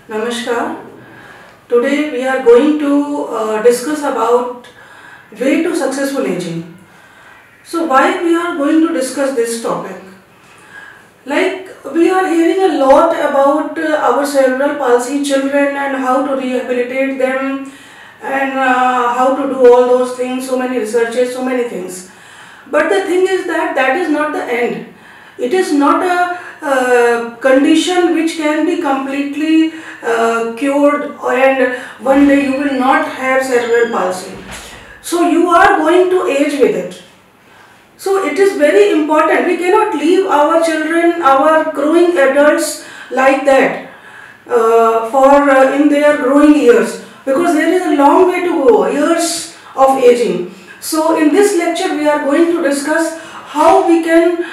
Namaskar. Today we are going to discuss about way to successful aging. So why we are going to discuss this topic? Like we are hearing a lot about our cerebral palsy children and how to rehabilitate them and how to do all those things, so many researches, so many things. But the thing is that that is not the end. It is not a condition which can be completely cured and one day you will not have cerebral palsy. So you are going to age with it. So it is very important. We cannot leave our children, our growing adults like that in their growing years, because there is a long way to go, years of aging. So in this lecture we are going to discuss how we can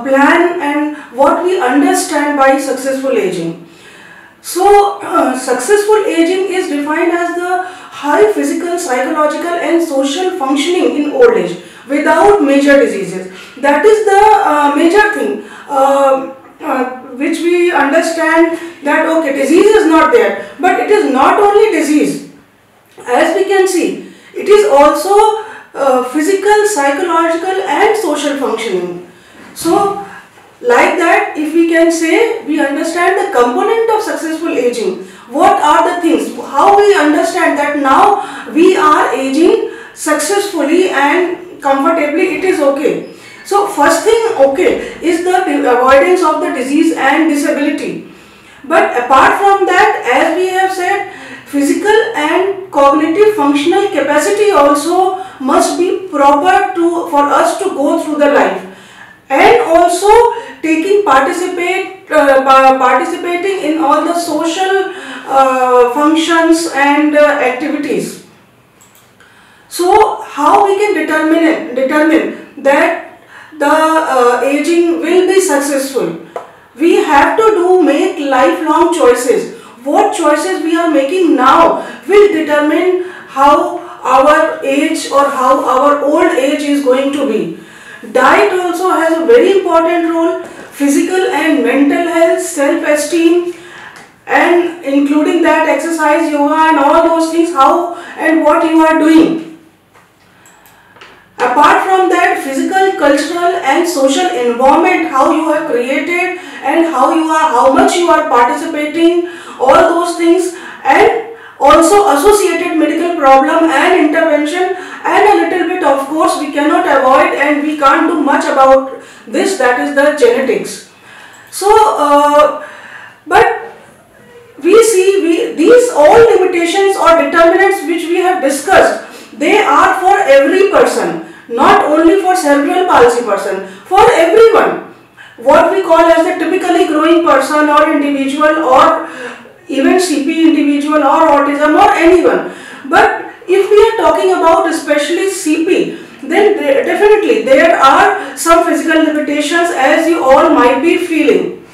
plan and what we understand by successful aging. So successful aging is defined as the high physical, psychological and social functioning in old age without major diseases. That is the major thing which we understand, that okay, disease is not there, but it is not only disease. As we can see, it is also physical, psychological and social functioning. So like that, if we can say we understand the component of successful aging, what are the things, how we understand that now we are aging successfully and comfortably, it is okay. So first thing, okay, is the avoidance of the disease and disability. But apart from that, as we have said, physical and cognitive functional capacity also must be proper for us to go through the life, and also participating in all the social functions and activities. So how we can determine that the aging will be successful? We have to make lifelong choices. What choices we are making now will determine how our age or how our old age is going to be. Diet also has a very important role, physical and mental health, self-esteem, and including that exercise, yoga and all those things, how and what you are doing. Apart from that, physical, cultural and social environment, how you have created and how much you are participating, all those things, and also associated medical problem and intervention, and a little bit, of course, we cannot avoid and we can't do much about this, that is the genetics. So but we see these all limitations or determinants which we have discussed, they are for every person, not only for cerebral palsy person, for everyone, what we call as the typically growing person or individual, or even CP individual or autism or anyone. But if we are talking about especially CP, then definitely there are some physical limitations, as you all might be feeling.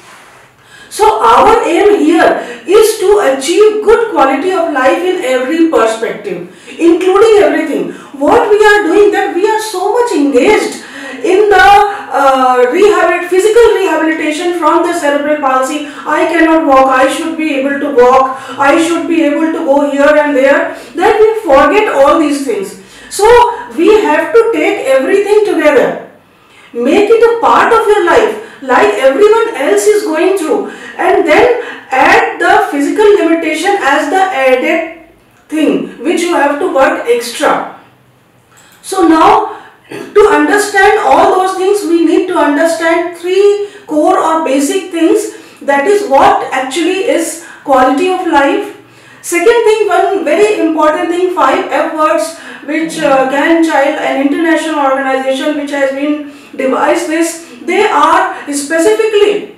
So our aim here is to achieve good quality of life in every perspective, including everything. What we are doing, that we are so much engaged in the physical rehabilitation from the cerebral palsy. I cannot walk, I should be able to walk, I should be able to go here and there, that we forget all these things. So we have to take everything together, make it a part of your life like everyone else is going through, and then add the physical limitation as the added thing which you have to work extra. So now, to understand all those things, we need to understand three core or basic things, that is what actually is quality of life. Second thing, one very important thing, 5 F words which Gan Child, an international organization which has been devised this, they are specifically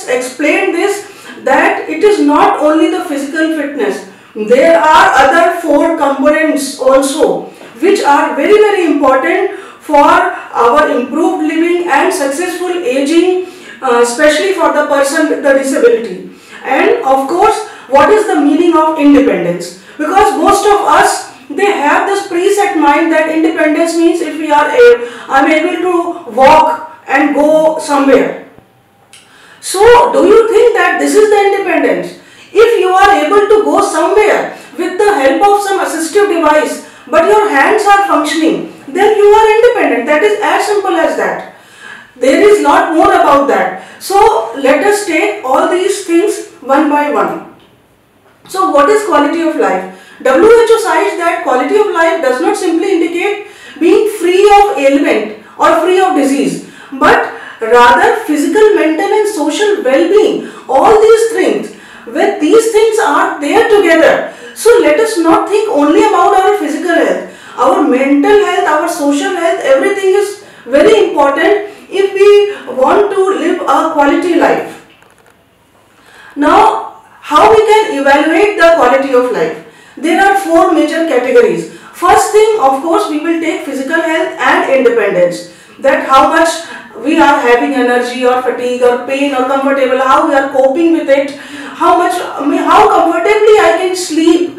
explained this, that it is not only the physical fitness, there are other 4 components also which are very important for our improved living and successful aging, especially for the person with the disability. And of course, what is the meaning of independence? Because most of us, they have this preset mind that independence means if we are I'm able to walk and go somewhere. So, do you think that this is the independence? If you are able to go somewhere with the help of some assistive device, but your hands are functioning, then you are independent. That is as simple as that. There is lot more about that. So, let us take all these things one by one. So, what is quality of life? WHO cites that quality of life does not simply indicate being free of ailment or free of disease, but rather physical, mental and social well-being. All these things, when these things are there together, so let us not think only about our physical health. Our mental health, our social health, everything is very important if we want to live a quality life. Now, how we can evaluate the quality of life? There are four major categories. First thing, of course, we will take physical health and independence. That how much we are having energy or fatigue or pain or comfortable, how we are coping with it, how comfortably I can sleep,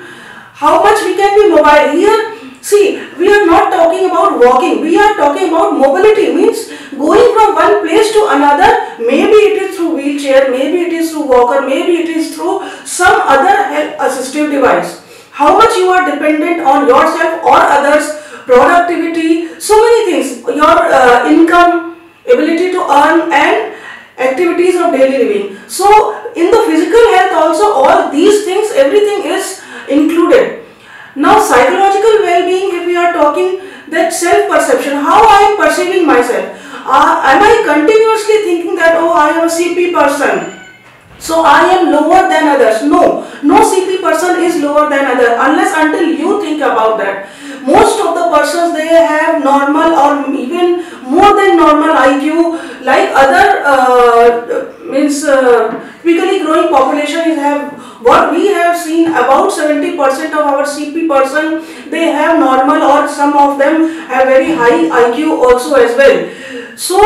how much we can be mobile. Here, see, we are not talking about walking, we are talking about mobility, means going from one place to another. Maybe it is through wheelchair, maybe it is through walker, maybe it is through some other health assistive device. How much you are dependent on yourself or others, productivity, so many things, your income, ability to earn and activities of daily living. So, in the physical health also all these things, everything is included. Now, psychological well-being, if we are talking, that self-perception, how I am perceiving myself. Am I continuously thinking that, oh, I am a CP person, so I am lower than others? No, no CP person is lower than other unless until you think about that. Most of the persons, they have normal or even more than normal IQ, like other quickly growing population is have. What we have seen, about 70% of our CP person, they have normal or some of them have very high IQ also as well. So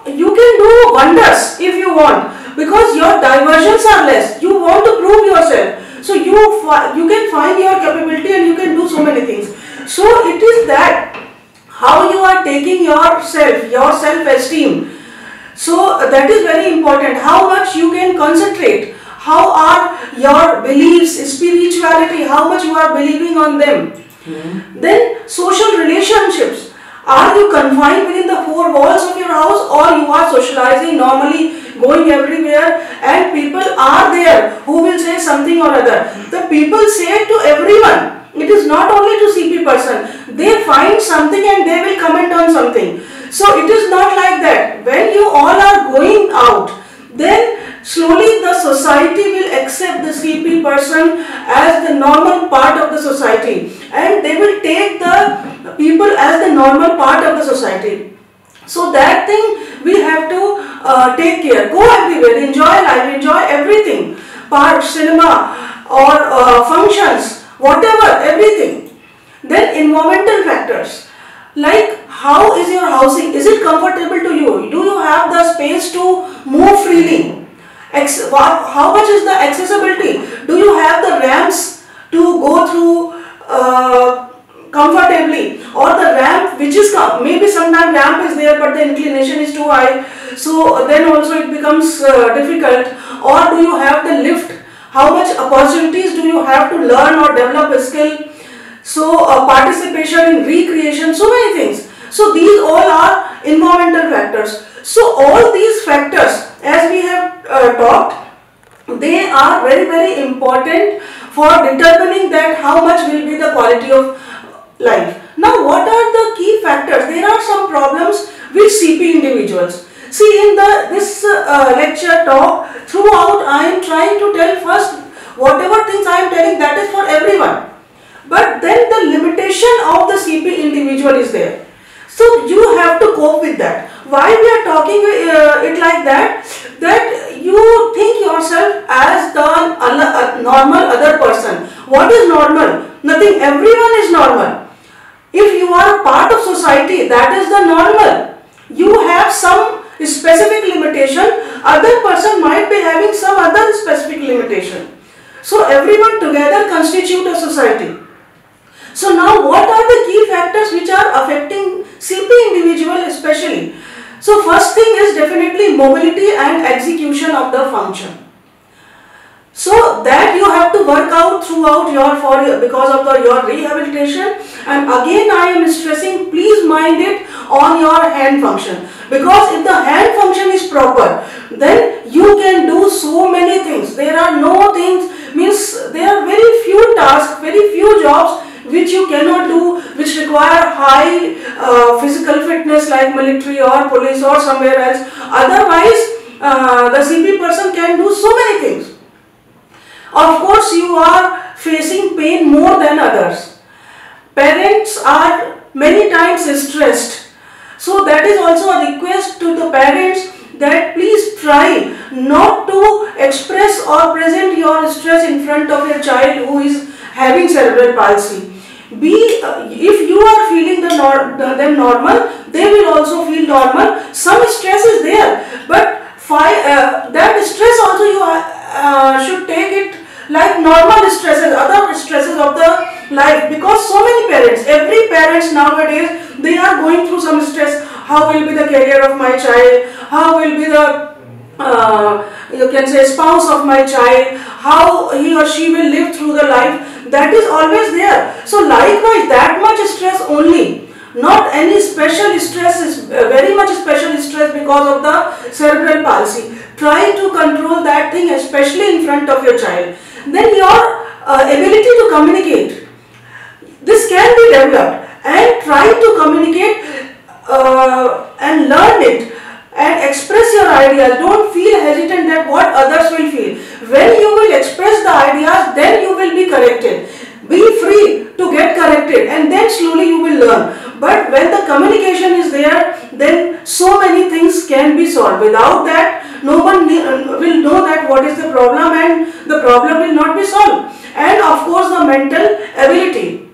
you can do wonders if you want, because your diversions are less. You want to prove yourself, so you can find your capability and you can do so many things. So it is that how you are taking yourself, your self-esteem. So that is very important. How much you can concentrate. How are your beliefs, spirituality, how much you are believing on them. Then social relationships. Are you confined within the four walls of your house, or you are socializing normally, going everywhere, and people are there who will say something or other. The people say to everyone. It is not only to CP person. They find something and they will comment on something. So it is not like that. When you all are going out, then slowly the society will accept the CP person as the normal part of the society, and they will take the people as the normal part of the society. So that thing we have to take care. Go everywhere, enjoy life, enjoy everything. Park, cinema or functions, whatever, everything. Then environmental factors. Like, how is your housing? Is it comfortable to you? Do you have the space to move freely? How much is the accessibility? Do you have the ramps to go through comfortably, or the ramp which is maybe sometimes ramp is there but the inclination is too high, so then also it becomes difficult. Or do you have the lift? How much opportunities do you have to learn or develop a skill? So participation in recreation, so many things. So these all are environmental factors. So all these factors, as we have talked, they are very, very important for determining that how much will be the quality of life. Now, what are the key factors? There are some problems with CP individuals. See, in this lecture talk, throughout I am trying to tell first, whatever things I am telling, that is for everyone. But then the limitation of the CP individual is there. So you have to cope with that. Why we are talking it like that? That you think yourself as the normal other person. What is normal? Nothing. Everyone is normal. If you are a part of society, that is the normal. You have some specific limitation. Other person might be having some other specific limitation. So everyone together constitute a society. So now what are the key factors which are affecting CP individual especially? So first thing is definitely mobility and execution of the function. So that you have to work out throughout because of your rehabilitation. And again I am stressing, please mind it on your hand function, because if the hand function is proper, then you can do so many things. There are no things, means there are very few tasks, very few jobs which you cannot do, which require high physical fitness like military or police or somewhere else. Otherwise the CP person can do so many things. Of course, you are facing pain more than others. Parents are many times stressed. So that is also a request to the parents that please try not to express or present your stress in front of your child who is having cerebral palsy. If you are feeling them normal, they will also feel normal. Some stress is there, but that stress also you should take it like normal stresses, other stresses of the life, because so many parents, every parents nowadays, they are going through some stress. How will be the career of my child? How will be the you can say spouse of my child? How he or she will live through the life? That is always there. So likewise, that much stress only, not any special stress, is very much special stress because of the cerebral palsy. Try to control that thing, especially in front of your child. Then your ability to communicate, this can be developed, and try to communicate and learn it and express your ideas. Don't feel hesitant that what others will feel. When you will express the ideas, then you will be corrected. Be free to get corrected, and then slowly you will learn. But when the communication is there, then so many things can be solved. Without that, no one will know that what is the problem, and the problem will not be solved. And of course, the mental ability.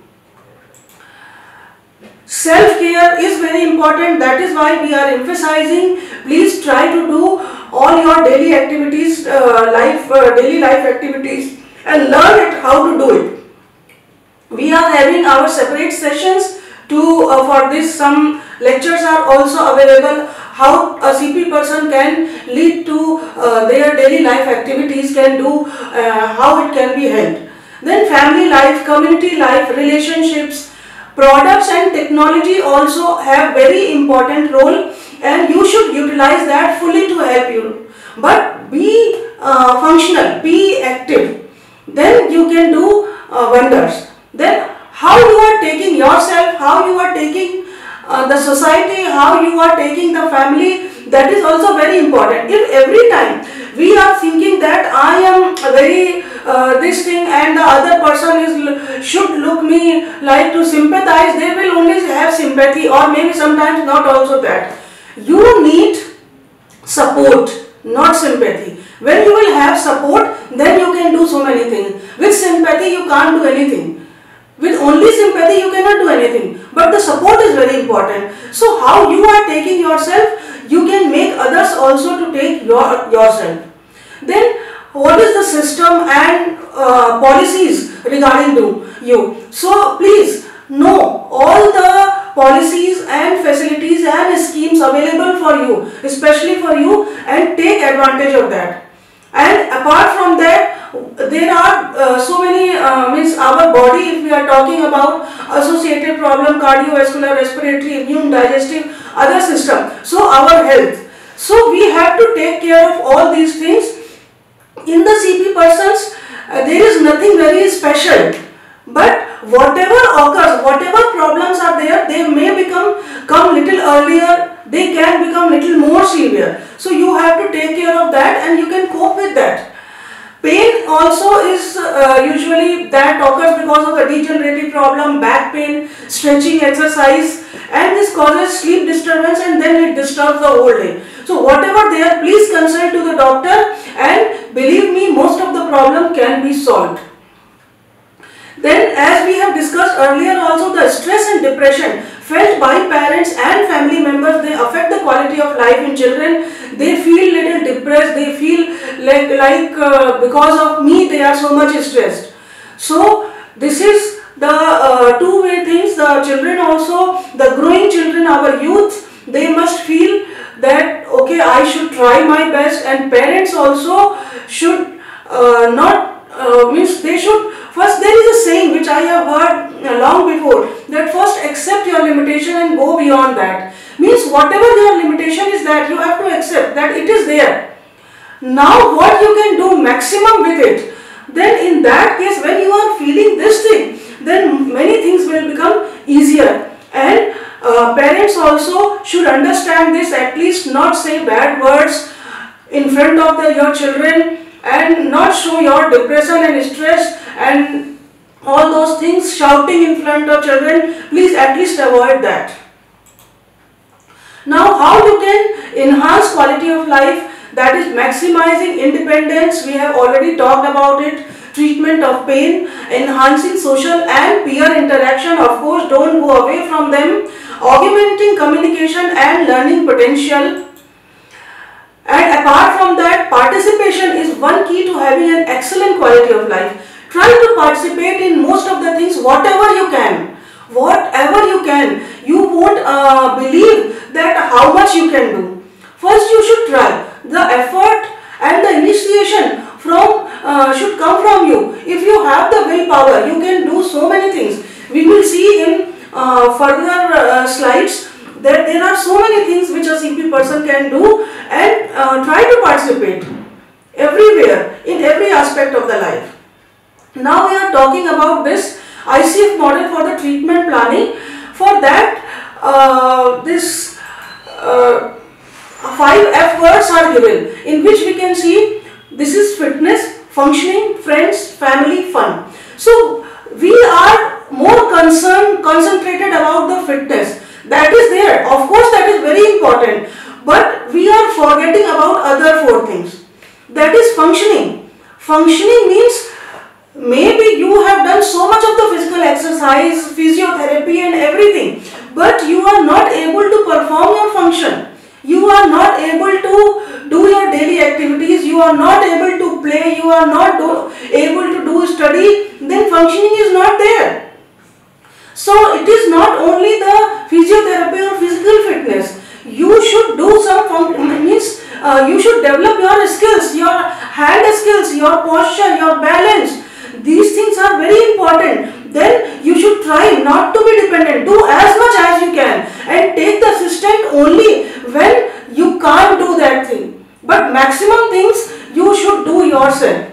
Self-care is very important. That is why we are emphasizing, please try to do all your daily activities, daily life activities, and learn it how to do it. We are having our separate sessions for this. Some lectures are also available, how a CP person can lead to their daily life activities, can do, how it can be held. Then family life, community life, relationships, products and technology also have very important role, and you should utilize that fully to help you. But be functional, be active, then you can do wonders. Then how you are taking yourself, how you are taking the society, how you are taking the family, that is also very important. If every time we are thinking that I am very this thing and the other person should look me like to sympathize, they will only have sympathy, or maybe sometimes not also that. You need support, not sympathy. When you will have support, then you can do so many things. With sympathy you can't do anything. With only sympathy you cannot do anything. But the support is very important. So how you are taking yourself, you can make others also to take yourself. Then what is the system and policies regarding you? So please know all the policies and facilities and schemes available for you, especially for you, and take advantage of that. And apart from that, there are so many, means our body, if we are talking about associated problem, cardiovascular, respiratory, immune, digestive, other system, so our health. So we have to take care of all these things. In the CP persons, there is nothing very special, but whatever occurs, whatever problems are there, they may come little earlier, they can become little more severe. So you have to take care of that, and you can cope with that. Pain also is usually that occurs because of the degenerative problem, back pain, stretching exercise, and this causes sleep disturbance, and then it disturbs the whole day. So whatever there, please consult to the doctor, and believe me, most of the problem can be solved. Then, as we have discussed earlier also, the stress and depression felt by parents and family members, they affect the quality of life in children. They feel little depressed, they feel like because of me they are so much stressed. So this is the two-way things. The children also, the growing children, our youth, they must feel that okay, I should try my best, and parents also should not means they should first, there is a saying which I have heard long before, that first accept your limitation and go beyond that. Means whatever your limitation is, that you have to accept that it is there. Now what you can do maximum with it, then in that case when you are feeling this thing, then many things will become easier. And parents also should understand this, at least not say bad words in front of your children, and not show your depression and stress and all those things, shouting in front of children. Please at least avoid that. Now how you can enhance quality of life, that is maximizing independence, we have already talked about it. Treatment of pain, enhancing social and peer interaction, of course don't go away from them, augmenting communication and learning potential. And apart from that, participation is one key to having an excellent quality of life. Try to participate in most of the things, whatever you can. Whatever you can. You won't believe that how much you can do. First you should try. The effort and the initiation should come from you. If you have the willpower, you can do so many things. We will see in further slides that there are so many things which a CP person can do, and try to participate everywhere, in every aspect of the life. Now we are talking about this ICF model for the treatment planning. For that, this 5 F words are given, in which we can see this is fitness, functioning, friends, family, fun. So we are more concentrated about the fitness. That is there, of course that is very important, but we are forgetting about other 4 things. That is functioning. Functioning means maybe you have done so much of the physical exercise, physiotherapy and everything, but you are not able to perform your function. You are not able to do your daily activities, you are not able to play, you are not able to do study, then functioning is not there. So it is not only the physiotherapy or physical fitness. You should do some you should develop your skills, your hand skills, your posture, your balance. These things are very important. Then you should try not to be dependent. Do as much as you can and take the assistant only when you can't do that thing. But maximum things you should do yourself.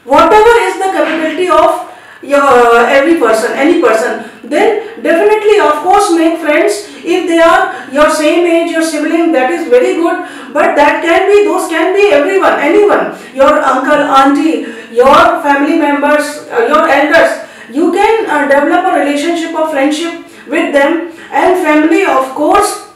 Whatever is the capability of every person, any person, then definitely of course make friends. If they are your same age, your sibling, that is very good, but those can be everyone, anyone, your uncle, auntie, your family members, your elders. You can develop a relationship of friendship with them. And family of course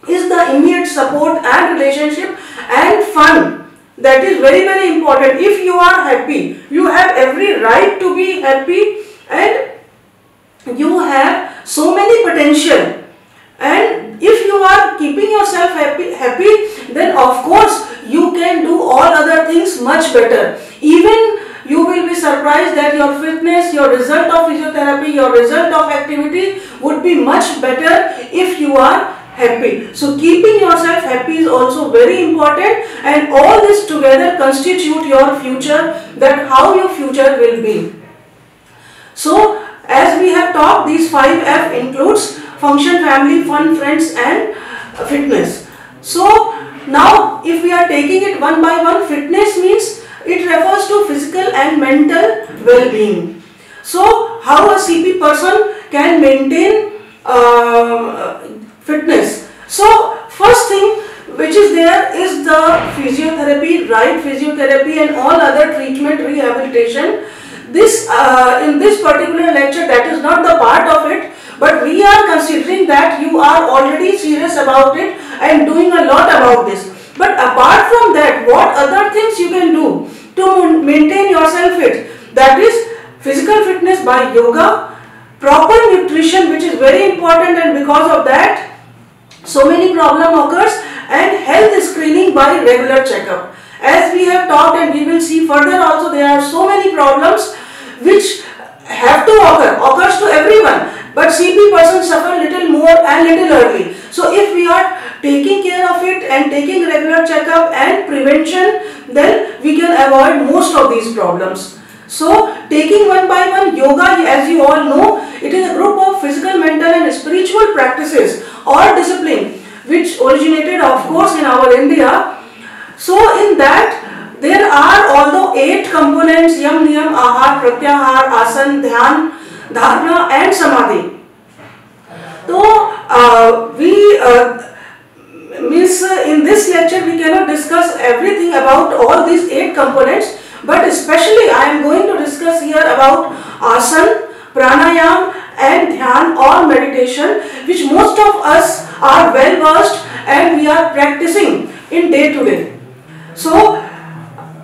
is the immediate support and relationship, and fun. That is very, very important. If you are happy, you have every right to be happy, and you have so many potential. And if you are keeping yourself happy, then of course you can do all other things much better. Even you will be surprised that your fitness, your result of physiotherapy, your result of activity would be much better if you are happy. So keeping yourself happy is also very important, and all this together constitute your future, that how your future will be. So as we have talked, these 5 F includes function, family, fun, friends and fitness. So now if we are taking it one by one, fitness means it refers to physical and mental well-being. So how a CP person can maintain fitness. So first thing which is there is the physiotherapy, right physiotherapy and all other treatment, rehabilitation. This in this particular lecture, that is not the part of it, but we are considering that you are already serious about it and doing a lot about this. But apart from that, what other things you can do to maintain yourself fit? That is physical fitness by yoga, proper nutrition, which is very important, and because of that so many problem occurs, and health screening by regular checkup. As we have talked and we will see further also, there are so many problems which have to occurs to everyone, but CP persons suffer little more and little early. So if we are taking care of it and taking regular checkup and prevention, then we can avoid most of these problems. So taking one by one, yoga, as you all know, it is a group of physical, mental and spiritual practices or discipline which originated of course in our India. So in that there are although 8 components: yam, niyam, ahar, pratyahar, asan, dhyan, dharana and samadhi. So in this lecture we cannot discuss everything about all these 8 components, but especially I am going to discuss here about asan, pranayam and dhyan or meditation, which most of us are well versed and we are practicing in day to day. So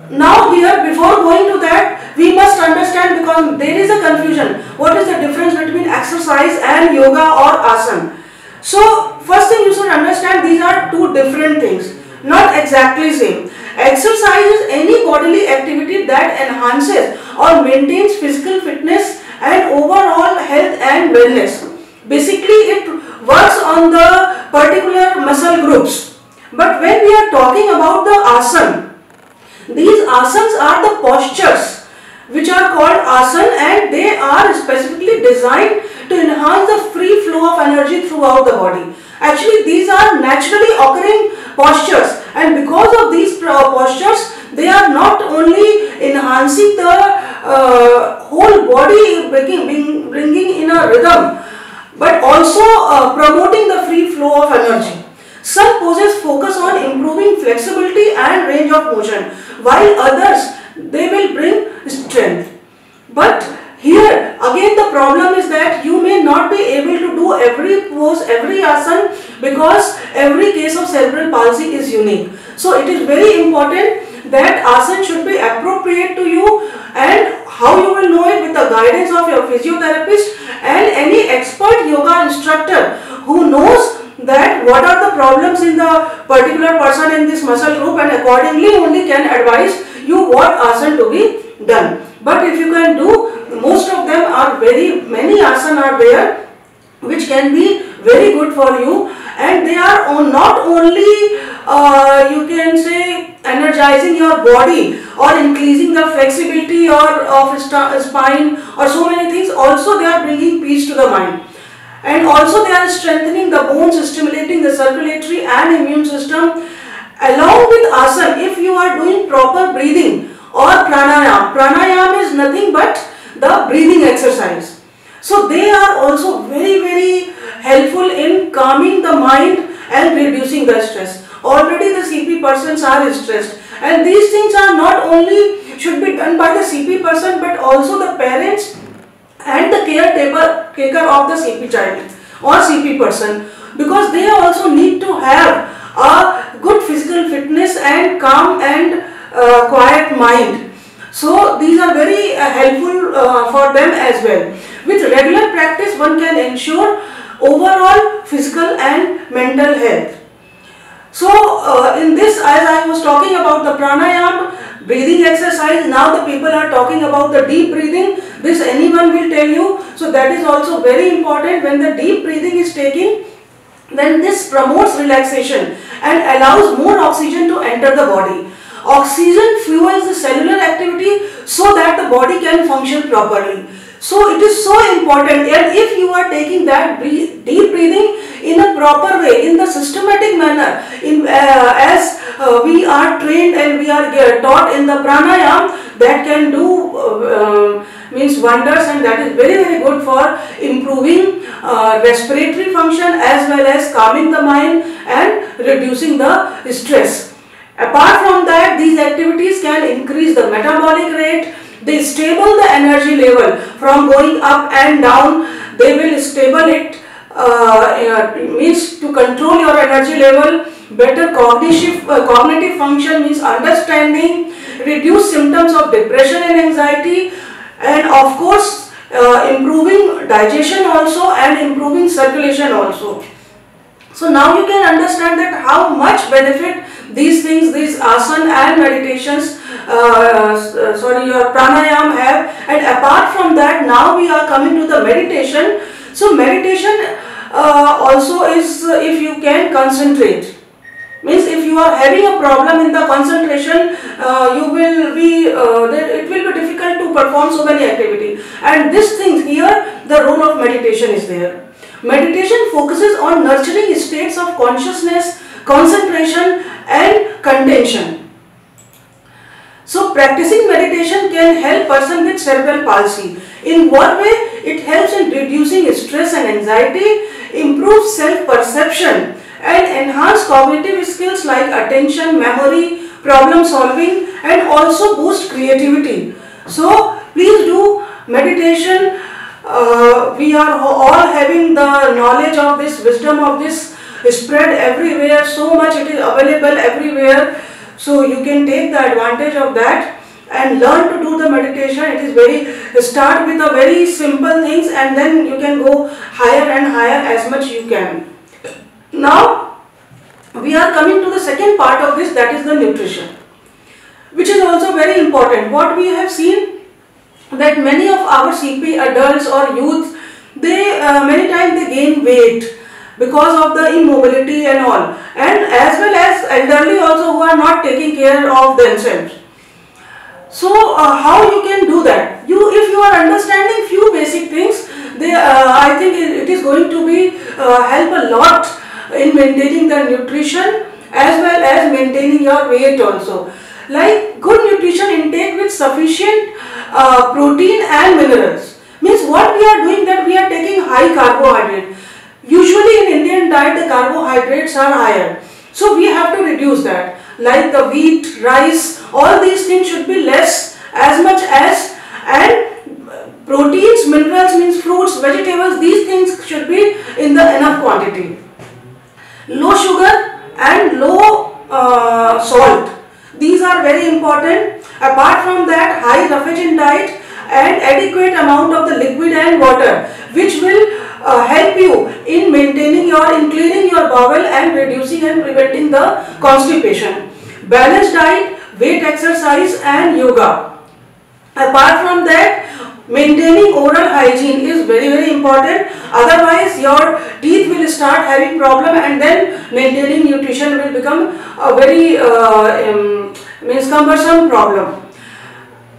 now here, before going to that, we must understand, because there is a confusion, what is the difference between exercise and yoga or asana. So first thing you should understand, these are 2 different things, not exactly same. Exercise is any bodily activity that enhances or maintains physical fitness and overall health and wellness. Basically it works on the particular muscle groups. But when we are talking about the asana, these asanas are the postures which are called asana, and they are specifically designed to enhance the free flow of energy throughout the body. Actually these are naturally occurring postures, and because of these postures they are not only enhancing the whole body, bringing in a rhythm, but also promoting the free flow of energy. Some poses focus on improving flexibility and range of motion, while others, they will bring strength. But here again the problem is that you may not be able to do every pose, every asana, because every case of cerebral palsy is unique. So it is very important that asana should be appropriate to you, and how you will know it with the guidance of your physiotherapist and any expert yoga instructor who knows that what are the problems in the particular person in this muscle group, and accordingly only can advise you what asana to be done. But if you can do, most of them are many asana are there which can be very good for you, and they are not only you can say energizing your body or increasing the flexibility or of spine or so many things, also they are bringing peace to the mind. And also they are strengthening the bones, stimulating the circulatory and immune system. Along with asana, if you are doing proper breathing or pranayam is nothing but the breathing exercise. So they are also very helpful in calming the mind and reducing the stress. Already the CP persons are stressed, and these things are not only should be done by the CP person, but also the parents and the caretaker of the CP child or CP person, because they also need to have a good physical fitness and calm and quiet mind. So these are very helpful for them as well. With regular practice one can ensure overall physical and mental health. So in this, as I was talking about the pranayam, breathing exercise, now the people are talking about the deep breathing. This anyone will tell you. So that is also very important. When the deep breathing is taken, then this promotes relaxation and allows more oxygen to enter the body. Oxygen fuels the cellular activity so that the body can function properly. So it is so important, and if you are taking that deep breathing in a proper way, in the systematic manner, as we are trained and we are taught in the pranayam, that can do means wonders, and that is very good for improving respiratory function as well as calming the mind and reducing the stress. Apart from that, these activities can increase the metabolic rate. They stable the energy level from going up and down. They will stable it, means to control your energy level. Better cognitive function means understanding, reduce symptoms of depression and anxiety, and of course improving digestion also and improving circulation also. So now you can understand that how much benefit these things, these asana and meditations, your pranayam have. And apart from that, now we are coming to the meditation. So meditation also is if you can concentrate. Means if you are having a problem in the concentration, you will be it will be difficult to perform so many activities. And this thing here, the role of meditation is there. Meditation focuses on nurturing states of consciousness, concentration and contention. So practicing meditation can help person with cerebral palsy. In what way? It helps in reducing stress and anxiety, improves self-perception and enhance cognitive skills like attention, memory, problem solving and also boost creativity. So please do meditation. We are all having the knowledge of this, wisdom of this spread everywhere, so much it is available everywhere. So you can take the advantage of that and learn to do the meditation. It is very, start with a very simple things and then you can go higher and higher as much you can. Now we are coming to the second part of this, that is the nutrition, which is also very important. What we have seen that many of our CP adults or youth, they many times they gain weight because of the immobility and all, and as well as elderly also who are not taking care of themselves. So how you can do that? If you are understanding few basic things, I think it is going to be help a lot in maintaining the nutrition as well as maintaining your weight also. Like good nutrition intake with sufficient protein and minerals. Means what we are doing, that we are taking high carbohydrate. Usually in Indian diet the carbohydrates are higher. So we have to reduce that. Like the wheat, rice, all these things should be less as much as, and proteins, minerals means fruits, vegetables, these things should be in the enough quantity. Low sugar and low salt. These are very important. Apart from that, high roughage in diet and adequate amount of the liquid and water, which will help you in maintaining in cleaning your bowel and reducing and preventing the constipation. Balanced diet, weight exercise and yoga. Apart from that, maintaining oral hygiene is very, very important. Otherwise your teeth will start having problem and then maintaining nutrition will become a very cumbersome problem.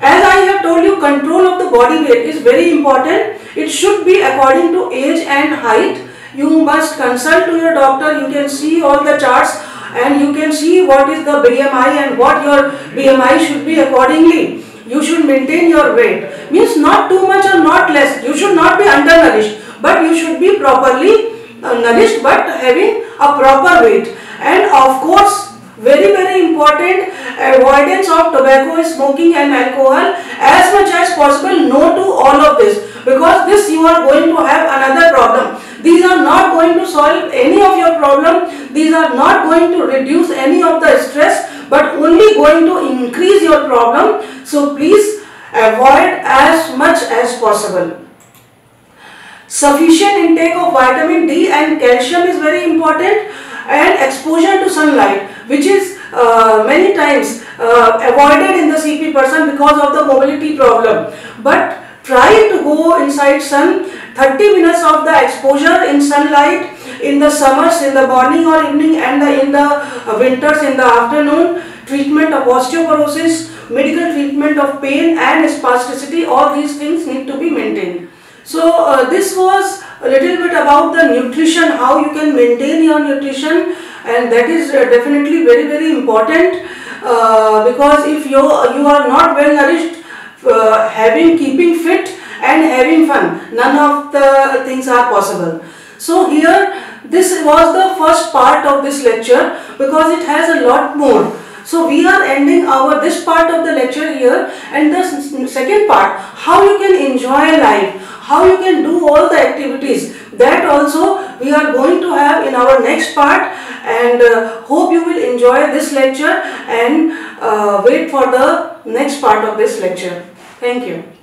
As I have told you, control of the body weight is very important. It should be according to age and height. You must consult to your doctor. You can see all the charts and you can see what is the BMI and what your BMI should be accordingly. You should maintain your weight. Means not too much or not less. You should not be undernourished, but you should be properly nourished but having a proper weight. And of course, very, very important, avoidance of tobacco, smoking and alcohol as much as possible. No to all of this, because this you are going to have another problem. These are not going to solve any of your problem. These are not going to reduce any of the stress, but only going to increase your problem. So please avoid as much as possible. Sufficient intake of vitamin D and calcium is very important, and exposure to sunlight, which is many times avoided in the CP person because of the mobility problem. But try to go inside sun, 30 minutes of the exposure in sunlight in the summers in the morning or evening, and in the winters in the afternoon. Treatment of osteoporosis, medical treatment of pain and spasticity, all these things need to be maintained. So this was a little bit about the nutrition, how you can maintain your nutrition, and that is definitely very, very important because if you are not well nourished, keeping fit and having fun, none of the things are possible. So here this was the first part of this lecture because it has a lot more. So we are ending this part of the lecture here, and the second part, how you can enjoy life, how you can do all the activities, that also we are going to have in our next part, and hope you will enjoy this lecture and wait for the next part of this lecture. Thank you.